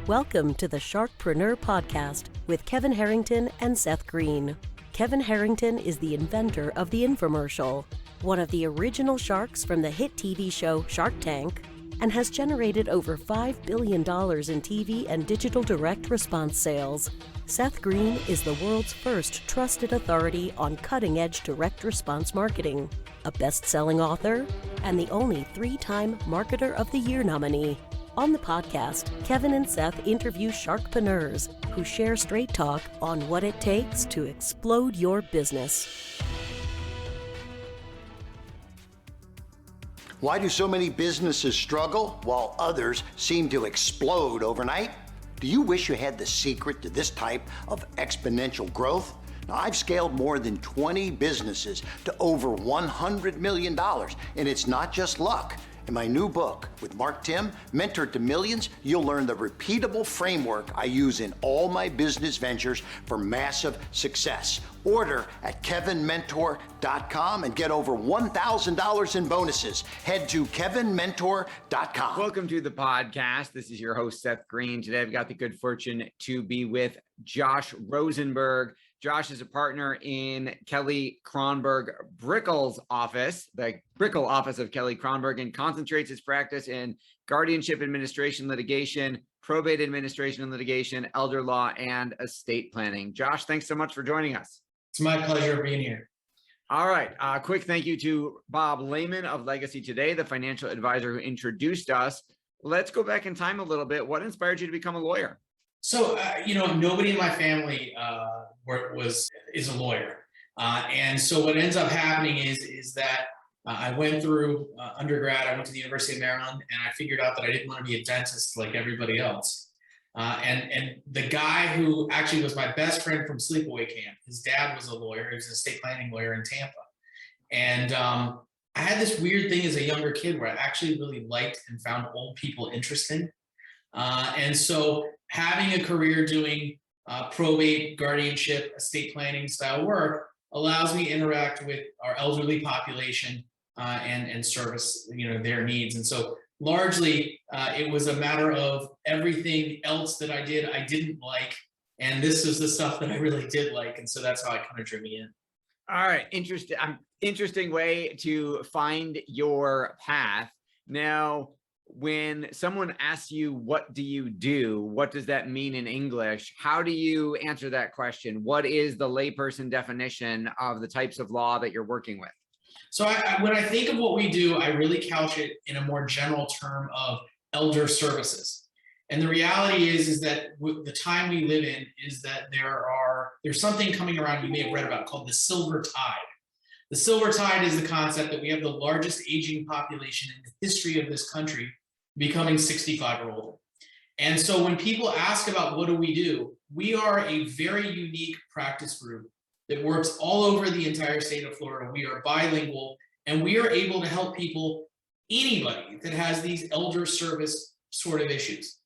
Welcome to the Sharkpreneur podcast with Kevin Harrington and Seth Greene. Kevin Harrington is the inventor of the infomercial, one of the original sharks from the hit TV show Shark Tank, and has generated over $5 billion in TV and digital direct response sales. Seth Greene is the world's first trusted authority on cutting-edge direct response marketing, a best-selling author, and the only 3-time Marketer of the Year nominee. On the podcast, Kevin and Seth interview sharkpreneurs who share straight talk on what it takes to explode your business. Why do so many businesses struggle while others seem to explode overnight? Do you wish you had the secret to this type of exponential growth? Now, I've scaled more than 20 businesses to over $100 million, and it's not just luck. In my new book with Mark Tim, Mentor to Millions, you'll learn the repeatable framework I use in all my business ventures for massive success. Order at kevinmentor.com and get over $1,000 in bonuses. Head to kevinmentor.com. Welcome to the podcast. This is your host, Seth Greene. Today, I've got the good fortune to be with Josh Rosenberg. Josh is a partner in Kelley Kronenberg Brickell's office, the Brickell office of Kelley Kronenberg, and concentrates his practice in guardianship administration litigation, probate administration and litigation, elder law, and estate planning. Josh, thanks so much for joining us. It's my pleasure being here. All right. Quick thank you to Bob Lehman of Legacy Today, the financial advisor who introduced us. Let's go back in time a little bit. What inspired you to become a lawyer? So, nobody in my family is a lawyer. And so what ends up happening is that I went through undergrad. I went to the University of Maryland, and I figured out that I didn't want to be a dentist like everybody else. And the guy who actually was my best friend from sleepaway camp, his dad was a lawyer. He was an estate planning lawyer in Tampa. And I had this weird thing as a younger kid where I actually really liked and found old people interesting. And so having a career doing probate, guardianship, estate planning style work allows me to interact with our elderly population and service their needs. And so largely it was a matter of everything else that I didn't like, and this was the stuff that I really did like, and so that's how it kind of drew me in. All right, interesting way to find your path. Now, when someone asks you, what do you do? What does that mean in English? How do you answer that question? What is the layperson definition of the types of law that you're working with? So when I think of what we do, I really couch it in a more general term of elder services. And the reality is that the time we live in is that there's something coming around you may have read about called the silver tide. The silver tide is the concept that we have the largest aging population in the history of this country becoming 65 or older. And so when people ask about what do, we are a very unique practice group that works all over the entire state of Florida. We are bilingual, and we are able to help people, anybody that has these elder service sort of issues.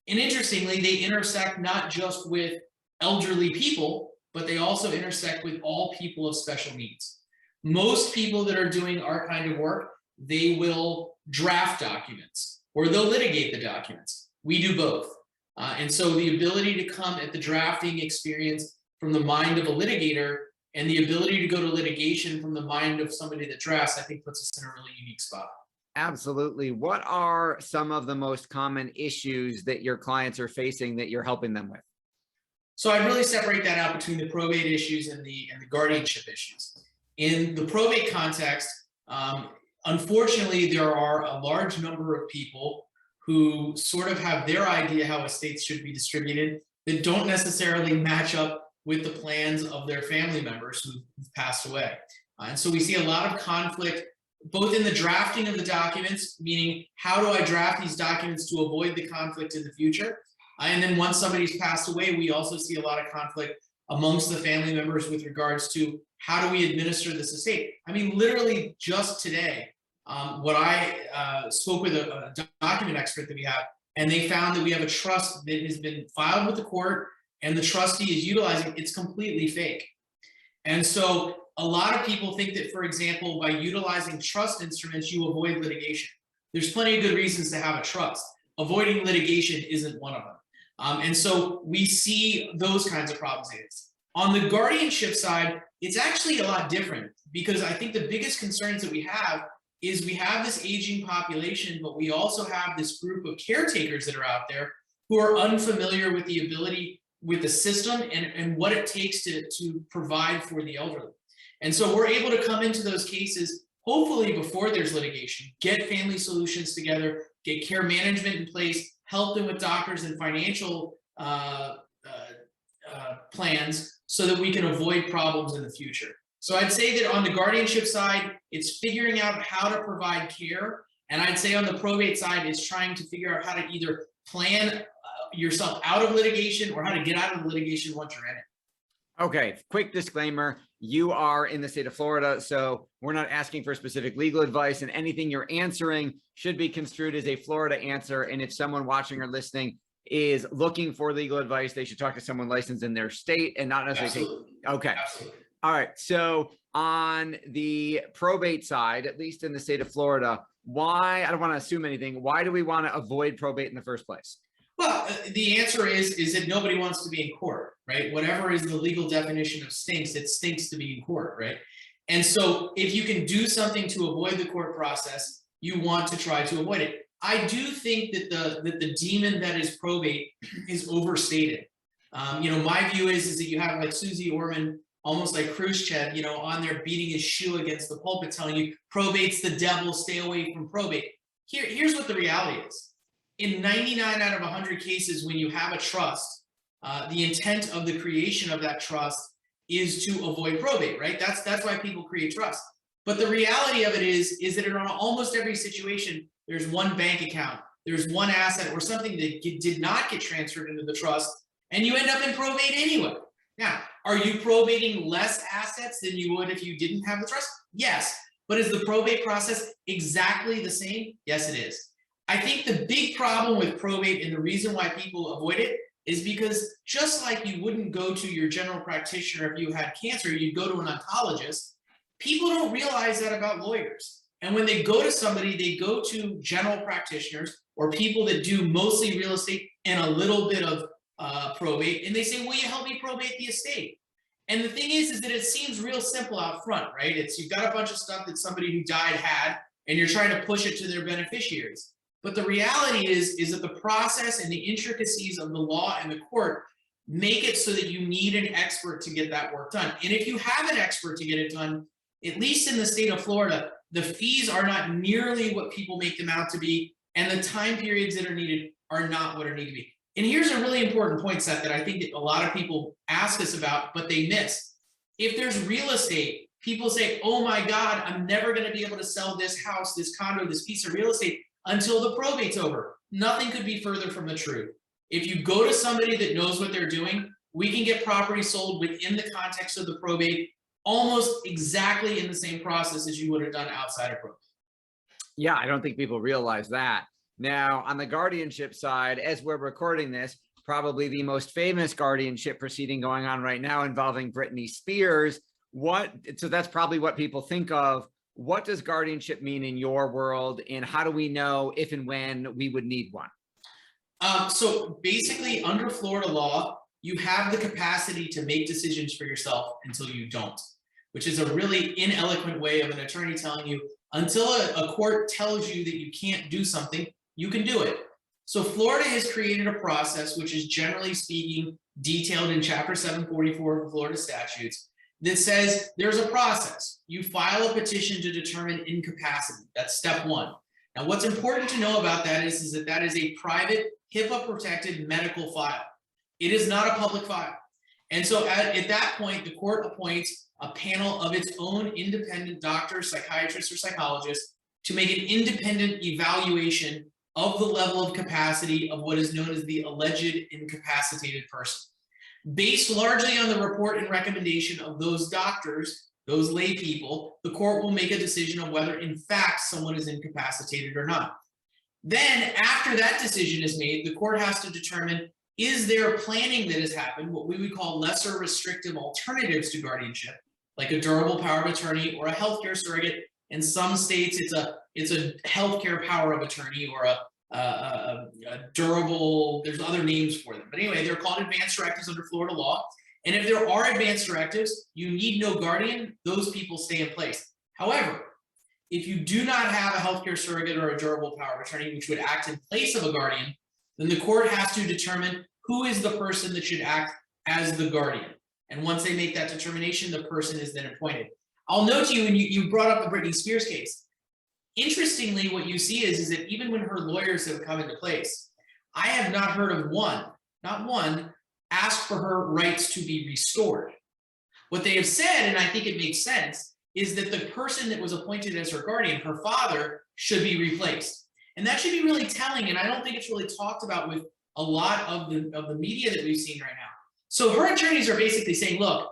And interestingly, they intersect not just with elderly people, but they also intersect with all people of special needs. Most people that are doing our kind of work, they will draft documents or they'll litigate the documents. We do both. And so the ability to come at the drafting experience from the mind of a litigator and the ability to go to litigation from the mind of somebody that drafts, I think puts us in a really unique spot. Absolutely. What are some of the most common issues that your clients are facing that you're helping them with? So I really separate that out between the probate issues and the guardianship issues. In the probate context, unfortunately, there are a large number of people who sort of have their idea how estates should be distributed that don't necessarily match up with the plans of their family members who've passed away. And so we see a lot of conflict, both in the drafting of the documents, meaning how do I draft these documents to avoid the conflict in the future? And then once somebody's passed away, we also see a lot of conflict amongst the family members with regards to how do we administer this estate? I mean, literally just today, what I spoke with a document expert that we have, and they found that we have a trust that has been filed with the court and the trustee is utilizing, it's completely fake. And so a lot of people think that, for example, by utilizing trust instruments, you avoid litigation. There's plenty of good reasons to have a trust. Avoiding litigation isn't one of them. And so we see those kinds of problems. On the guardianship side, it's actually a lot different, because I think the biggest concerns that we have is we have this aging population, but we also have this group of caretakers that are out there who are unfamiliar with the ability, with the system and what it takes to provide for the elderly. And so we're able to come into those cases, hopefully before there's litigation, get family solutions together, get care management in place, help them with doctors and financial plans so that we can avoid problems in the future. So I'd say that on the guardianship side, it's figuring out how to provide care. And I'd say on the probate side, it's trying to figure out how to either plan yourself out of litigation or how to get out of litigation once you're in it. Okay, quick disclaimer. You are in the state of Florida, so we're not asking for specific legal advice, and anything you're answering should be construed as a Florida answer. And if someone watching or listening is looking for legal advice, they should talk to someone licensed in their state and not necessarily okay. Absolutely. All right. So on the probate side, at least in the state of Florida, why, I don't want to assume anything, why do we want to avoid probate in the first place? Well, the answer is that nobody wants to be in court, right? Whatever is the legal definition of stinks, it stinks to be in court, right? And so if you can do something to avoid the court process, you want to try to avoid it. I do think that the demon that is probate is overstated. My view is that you have like Susie Orman, almost like Khrushchev, on there beating his shoe against the pulpit, telling you probate's the devil, stay away from probate. Here's what the reality is. In 99 out of 100 cases, when you have a trust, the intent of the creation of that trust is to avoid probate, right? That's why people create trust. But the reality of it is that in almost every situation, there's one bank account, there's one asset or something that did not get transferred into the trust, and you end up in probate anyway. Now, are you probating less assets than you would if you didn't have the trust? Yes. But is the probate process exactly the same? Yes, it is. I think the big problem with probate, and the reason why people avoid it, is because just like you wouldn't go to your general practitioner if you had cancer, you'd go to an oncologist. People don't realize that about lawyers. And when they go to somebody, they go to general practitioners or people that do mostly real estate and a little bit of probate, and they say, will you help me probate the estate? And the thing is that it seems real simple out front, right? You've got a bunch of stuff that somebody who died had, and you're trying to push it to their beneficiaries. But the reality is that the process and the intricacies of the law and the court make it so that you need an expert to get that work done. And if you have an expert to get it done, at least in the state of Florida, the fees are not nearly what people make them out to be, and the time periods that are needed are not what are needed to be. And here's a really important point, Seth, that I think that a lot of people ask us about, but they miss. If there's real estate, people say, oh my God, I'm never going to be able to sell this house, this condo, this piece of real estate until the probate's over. Nothing could be further from the truth. If you go to somebody that knows what they're doing, we can get property sold within the context of the probate, almost exactly in the same process as you would have done outside of probate. Yeah, I don't think people realize that. Now, on the guardianship side, as we're recording this, probably the most famous guardianship proceeding going on right now involving Britney Spears. So that's probably what people think of. What does guardianship mean in your world, and how do we know if and when we would need one? So basically, under Florida law, you have the capacity to make decisions for yourself until you don't, which is a really ineloquent way of an attorney telling you, until a court tells you that you can't do something, you can do it. So Florida has created a process, which is generally speaking detailed in Chapter 744 of the Florida statutes, that says there's a process. You file a petition to determine incapacity. That's step one. Now, what's important to know about that is that that is a private, HIPAA-protected medical file. It is not a public file. And so at that point, the court appoints a panel of its own independent doctors, psychiatrists, or psychologists to make an independent evaluation of the level of capacity of what is known as the alleged incapacitated person. Based largely on the report and recommendation of those doctors, those lay people, the court will make a decision on whether in fact someone is incapacitated or not. Then after that decision is made, the court has to determine, is there planning that has happened, what we would call lesser restrictive alternatives to guardianship, like a durable power of attorney or a healthcare surrogate. In some states, it's a healthcare power of attorney or a durable, there's other names for them. them. But anyway, they're called advanced directives under Florida law. And if there are advanced directives, you need no guardian, those people stay in place. However, if you do not have a healthcare surrogate or a durable power of attorney, which would act in place of a guardian, then the court has to determine who is the person that should act as the guardian. And once they make that determination, the person is then appointed. I'll note to you, and you brought up the Britney Spears case. Interestingly, what you see is that even when her lawyers have come into place, I have not heard of not one, ask for her rights to be restored. What they have said, and I think it makes sense, is that the person that was appointed as her guardian, her father, should be replaced. And that should be really telling, and I don't think it's really talked about with a lot of the media that we've seen right now. So her attorneys are basically saying, look,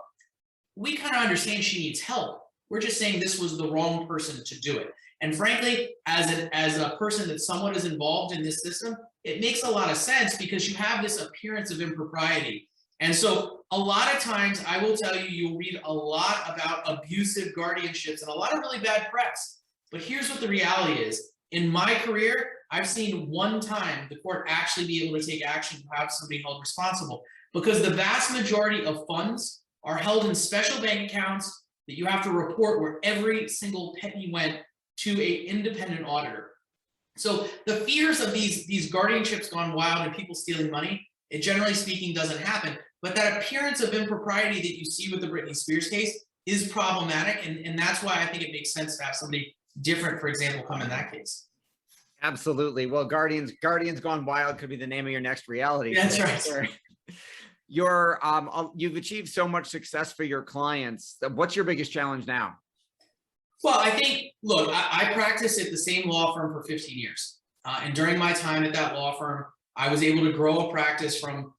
we kind of understand she needs help. We're just saying this was the wrong person to do it. And frankly, as a person that somewhat is involved in this system, it makes a lot of sense because you have this appearance of impropriety. And so a lot of times, I will tell you, you'll read a lot about abusive guardianships and a lot of really bad press. But here's what the reality is. In my career, I've seen one time the court actually be able to take action to have somebody held responsible, because the vast majority of funds are held in special bank accounts that you have to report where every single penny went to an independent auditor. So the fears of these guardianships gone wild and people stealing money, it generally speaking doesn't happen. But that appearance of impropriety that you see with the Britney Spears case is problematic. And that's why I think it makes sense to have somebody different, for example, come in that case. Absolutely. Well, Guardians Gone Wild could be the name of your next reality. That's right. You've achieved so much success for your clients. What's your biggest challenge now? Well, I think, look, I practiced at the same law firm for 15 years. And during my time at that law firm, I was able to grow a practice from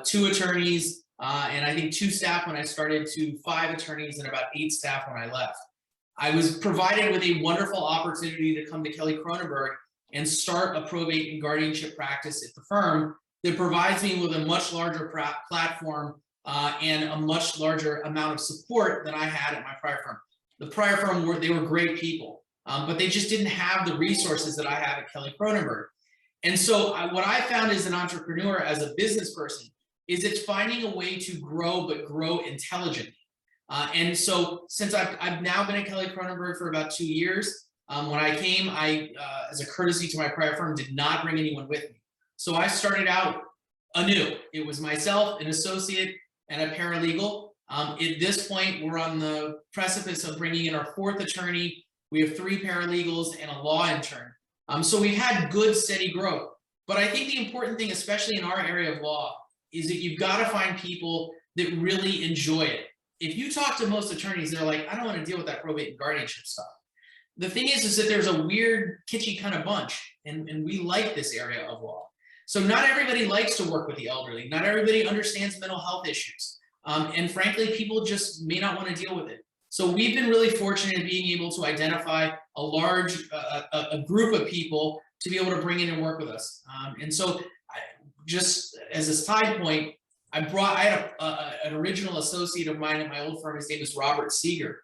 2 attorneys and I think 2 staff when I started to 5 attorneys and about 8 staff when I left. I was provided with a wonderful opportunity to come to Kelley Kronenberg and start a probate and guardianship practice at the firm that provides me with a much larger platform and a much larger amount of support than I had at my prior firm. The prior firm, they were great people, but they just didn't have the resources that I have at Kelley Kronenberg. And so what I found as an entrepreneur, as a business person, is it's finding a way to grow, but grow intelligently. And so since I've now been at Kelley Kronenberg for about 2 years, when I came, as a courtesy to my prior firm, did not bring anyone with me. So I started out anew. It was myself, an associate, and a paralegal. At this point, we're on the precipice of bringing in our 4th attorney. We have 3 paralegals and a law intern. So we've had good, steady growth. But I think the important thing, especially in our area of law, is that you've got to find people that really enjoy it. If you talk to most attorneys, they're like, I don't want to deal with that probate and guardianship stuff. The thing is that there's a weird, kitschy kind of bunch, and we like this area of law. So not everybody likes to work with the elderly. Not everybody understands mental health issues. And frankly, people just may not want to deal with it. So we've been really fortunate in being able to identify a large a group of people to be able to bring in and work with us. And so just as a side point, I had an original associate of mine at my old firm. His name is Robert Seeger.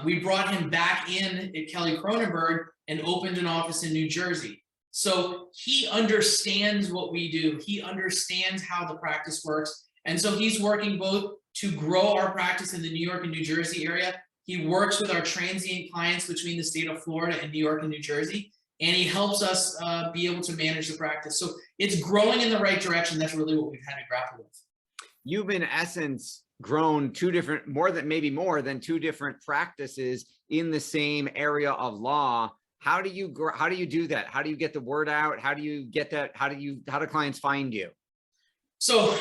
We brought him back in at Kelley Kronenberg and opened an office in New Jersey. So he understands what we do. He understands how the practice works. And so he's working both to grow our practice in the New York and New Jersey area. He works with our transient clients between the state of Florida and New York and New Jersey. And he helps us be able to manage the practice. So it's growing in the right direction. That's really what we've had to grapple with. You've in essence grown more than two different practices in the same area of law. How do you do that? How do you get the word out? How do you get that? How do clients find you? So,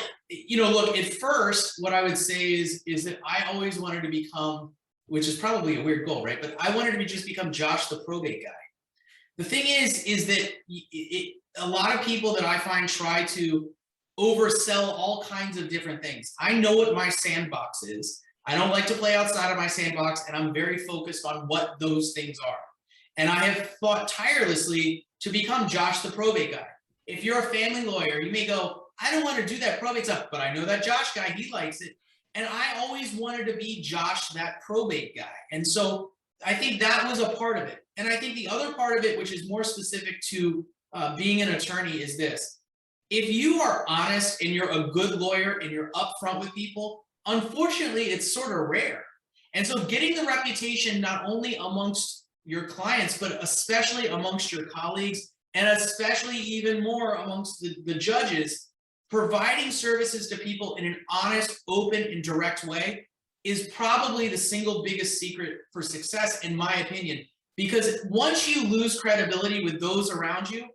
look, at first, what I would say is that I always wanted to become, which is probably a weird goal, right? But I wanted to just become Josh the probate guy. The thing is that a lot of people that I find try to oversell all kinds of different things. I know what my sandbox is. I don't like to play outside of my sandbox, and I'm very focused on what those things are. And I have fought tirelessly to become Josh the probate guy. If you're a family lawyer, you may go, I don't want to do that probate stuff, but I know that Josh guy, he likes it. And I always wanted to be Josh, that probate guy. And so I think that was a part of it. And I think the other part of it, which is more specific to being an attorney, is this. if you are honest and you're a good lawyer and you're upfront with people, unfortunately, it's sort of rare. And so getting the reputation not only amongst your clients, but especially amongst your colleagues, and especially even more amongst the judges, providing services to people in an honest, open, and direct way is probably the single biggest secret for success, in my opinion. Because once you lose credibility with those around you,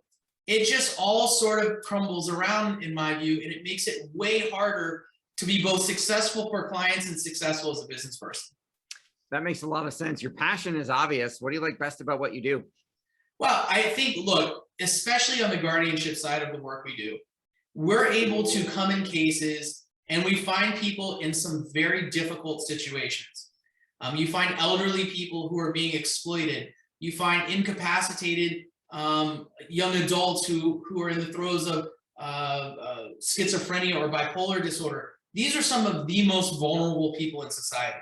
it just all sort of crumbles around, in my view, and it makes it way harder to be both successful for clients and successful as a business person. That makes a lot of sense. Your passion is obvious. What do you like best about what you do? Well, I think, look, especially on the guardianship side of the work we do, we're able to come in cases and we find people in some very difficult situations. You find elderly people who are being exploited. You find incapacitated young adults who are in the throes of schizophrenia or bipolar disorder. These are some of the most vulnerable people in society.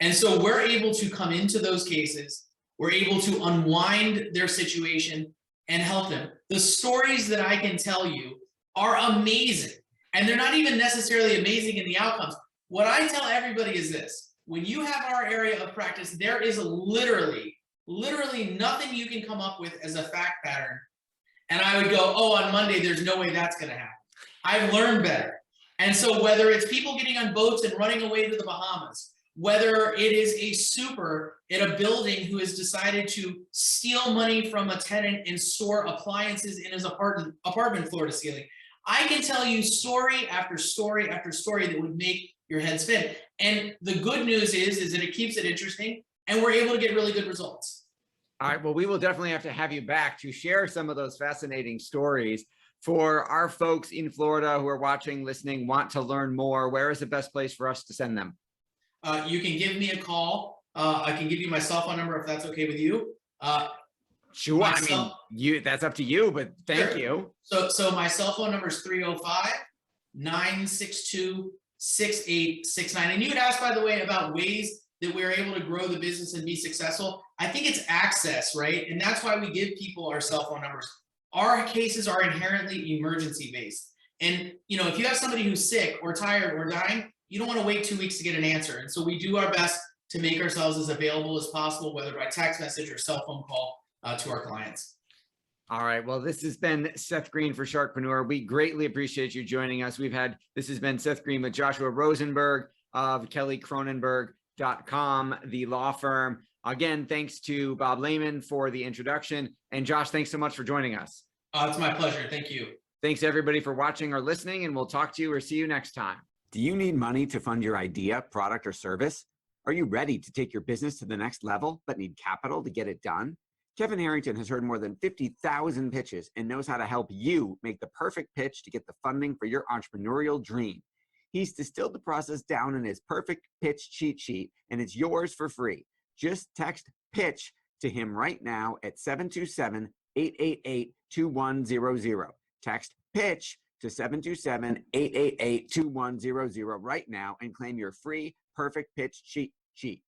And so we're able to come into those cases. We're able to unwind their situation and help them. The stories that I can tell you are amazing. And they're not even necessarily amazing in the outcomes. What I tell everybody is this: when you have our area of practice, there is literally nothing you can come up with as a fact pattern. And I would go, oh, on Monday, there's no way that's going to happen. I've learned better. And so whether it's people getting on boats and running away to the Bahamas, whether it is a super in a building who has decided to steal money from a tenant and store appliances in his apartment floor to ceiling, I can tell you story after story after story that would make your head spin. And the good news is that it keeps it interesting and we're able to get really good results. All right. Well, we will definitely have to have you back to share some of those fascinating stories. For our folks in Florida who are watching, listening, want to learn more, where is the best place for us to send them? You can give me a call. I can give you my cell phone number if that's okay with you. Sure. I mean, that's up to you, but thank you. So my cell phone number is 305-962-6869. And you had asked, by the way, about ways that we're able to grow the business and be successful. I think it's access, right? And that's why we give people our cell phone numbers. Our cases are inherently emergency based. And, if you have somebody who's sick or tired or dying, you don't want to wait 2 weeks to get an answer. And so we do our best to make ourselves as available as possible, whether by text message or cell phone call to our clients. All right. Well, this has been Seth Greene for Sharkpreneur. We greatly appreciate you joining us. This has been Seth Greene with Joshua Rosenberg of KelleyKronenberg.com, the law firm. Again, thanks to Bob Lehman for the introduction. And Josh, thanks so much for joining us. It's my pleasure. Thank you. Thanks everybody for watching or listening, and we'll talk to you or see you next time. Do you need money to fund your idea, product, or service? Are you ready to take your business to the next level, but need capital to get it done? Kevin Harrington has heard more than 50,000 pitches and knows how to help you make the perfect pitch to get the funding for your entrepreneurial dream. He's distilled the process down in his perfect pitch cheat sheet, and it's yours for free. Just text PITCH to him right now at 727-888-2100. Text PITCH to 727-888-2100 right now and claim your free perfect pitch cheat sheet.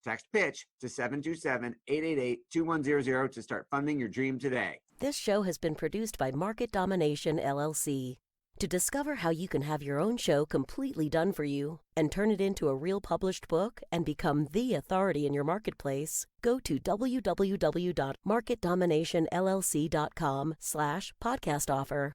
Text PITCH to 727-888-2100 to start funding your dream today. This show has been produced by Market Domination, LLC. To discover how you can have your own show completely done for you and turn it into a real published book and become the authority in your marketplace, go to www.marketdominationllc.com/podcast offer.